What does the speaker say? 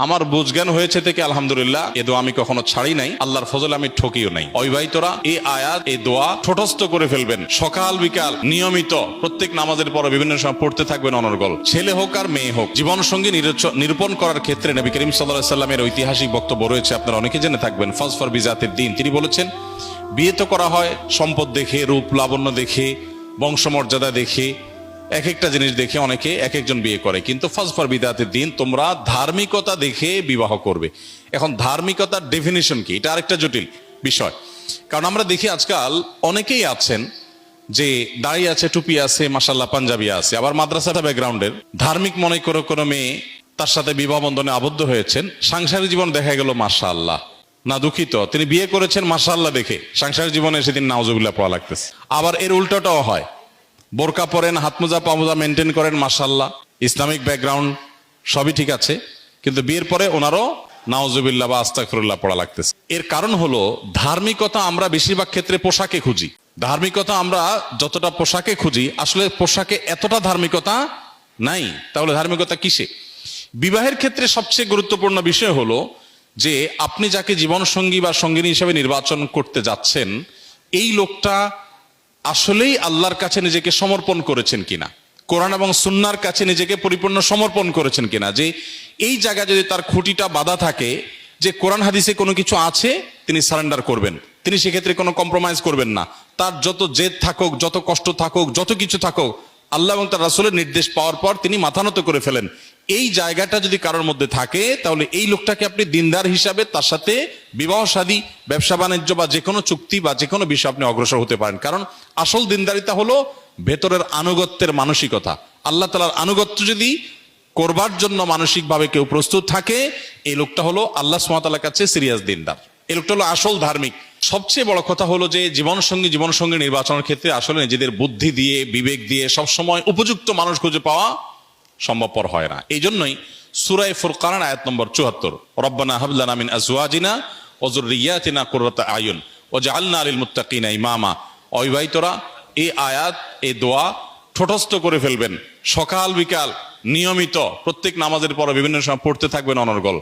আমার বুঝজ্ঞান হয়েছে থেকে আলহামদুলিল্লাহ, এ দোয়া আমি কখনো ছাড়ি নাই, আল্লাহর ফজলে আমি ঠকিও নাই। অবিবাহিতরা এই আয়াত, এই দোয়া ঠোঁটস্থ করে ফেলবেন, সকাল বিকাল নিয়মিত প্রত্যেক নামাজের পর বিভিন্ন সময় পড়তে থাকবেন অনর্গল। ছেলে হোক আর মেয়ে হোক, জীবন সঙ্গী নিরূপণ করার ক্ষেত্রে নবী করিম সাল্লাল্লাহু আলাইহি সাল্লামের ঐতিহাসিক বক্তব্য রয়েছে, আপনারা অনেকে জেনে থাকবেন। ফাজফার বিজাতিদ দ্বীন, তিনি বলেছেন বিয়ে তো করা হয় সম্পদ দেখে, রূপ লাবণ্য দেখে, বংশমর্যাদা দেখে, এক একটা জিনিস দেখে অনেকে এক একজন বিয়ে করে, কিন্তু ফাজফার বিদাতিদ দ্বীন, তোমরা ধার্মিকতা দেখে বিবাহ করবে। এখন ধার্মিকতার ডেফিনিশন কি, এটা আরেকটা জটিল বিষয়। কারণ আমরা দেখি আজকাল অনেকেই আছেন যে দাড়ি আছে, টুপি আছে, মাশাআল্লাহ পাঞ্জাবি আছে, আবার মাদ্রাসাটা ব্যাকগ্রাউন্ডের, ধার্মিক মনে করে কোনো মেয়ে তার সাথে বিবাহ বন্ধনে আবদ্ধ হয়েছেন, সাংসারিক জীবন দেখা গেল মাশাআল্লাহ, না দুঃখিত, তিনি বিয়ে করেছেন মাশাআল্লাহ দেখে, সাংসারিক জীবনে সেদিন নাউজুবিল্লাহ পড়া লাগতেছে। আবার এর উল্টোটাও হয়, বোরকা পরেন, হাত মোজা পা মোজা মেনটেন করেন, মাশাআল্লাহ ইসলামিক ব্যাকগ্রাউন্ড সবই ঠিক আছে, কিন্তু বিয়ের পরে ওনারও নাউজুবিল্লাহ বা আস্তাগফিরুল্লাহ পড়া লাগতেছে। এর কারণ হলো ধার্মিকতা আমরা বেশিরভাগ ক্ষেত্রে পোশাকে খুঁজি। ধার্মিকতা আমরা যতটা পোশাকে খুঁজি, আসলে পোশাকে এতটা ধার্মিকতা নাই। তাহলে ধার্মিকতা কিসে? বিবাহের ক্ষেত্রে সবচেয়ে গুরুত্বপূর্ণ বিষয় হলো যে আপনি যাকে জীবন সঙ্গী বা সঙ্গিনী হিসেবে নির্বাচন করতে যাচ্ছেন, এই লোকটা আসলেই আল্লাহর কাছে নিজেকে সমর্পণ করেছেন কিনা, কোরআন এবং সুন্নাহর কাছে নিজেকে পরিপূর্ণ সমর্পণ করেছেন কিনা। যে এই জায়গায় যদি তার খুঁটিটা বাঁধা থাকে যে কোরআন হাদিসে কোনো কিছু আছে, তিনি সারেন্ডার করবেন, তিনি সেক্ষেত্রে কোনো কম্প্রোমাইজ করবেন না। তার যত জেদ থাকুক, যত কষ্ট থাকুক, যত কিছু থাকুক, আল্লাহ এবং তার রাসূলের নির্দেশ পাওয়ার পর তিনি মাথা নত করে ফেলেন। এই জায়গাটা যদি কারোর মধ্যে থাকে, তাহলে এই লোকটাকে আপনি দিনদার হিসাবে তার সাথে বিবাহ শাদী, ব্যবসা বাণিজ্য বা যে কোনো চুক্তি বা যে কোনো বিষয় আপনি অগ্রসর হতে পারেন। কারণ আসল দিনদারিতা হলো ভেতরের আনুগত্যের মানসিকতা। আল্লাহ তাআলার আনুগত্য যদি করবার জন্য মানসিকভাবে কেউ প্রস্তুত থাকে, এই লোকটা হলো আল্লাহ সুবহানাহু ওয়া তাআলার কাছে সিরিয়াস দিনদার, এই লোকটা হলো আসল ধার্মিক। সবচেয়ে বড় কথা হলো যে জীবনসঙ্গী নির্বাচনের ক্ষেত্রে আসলে নিজেদের বুদ্ধি দিয়ে, বিবেক দিয়ে সবসময় উপযুক্ত মানুষ খুঁজে পাওয়া সম্ভবপর হয় না। এই জন্যই সূরা ফুরকান আয়াত নম্বর ৭৪, রব্বানা হাব লানা মিন আজওয়াজিনা ওয়া যুররিয়াতিনা কুররাতা আয়ুন ওয়াজআলনা লিল মুত্তাকিনা ইমামা। অবিবাহিতরা এই আয়াত, এই দোয়া ঠোঁটস্থ করে ফেলবেন, সকাল বিকাল নিয়মিত প্রত্যেক নামাজের পর বিভিন্ন সময় পড়তে থাকবেন অনর্গল।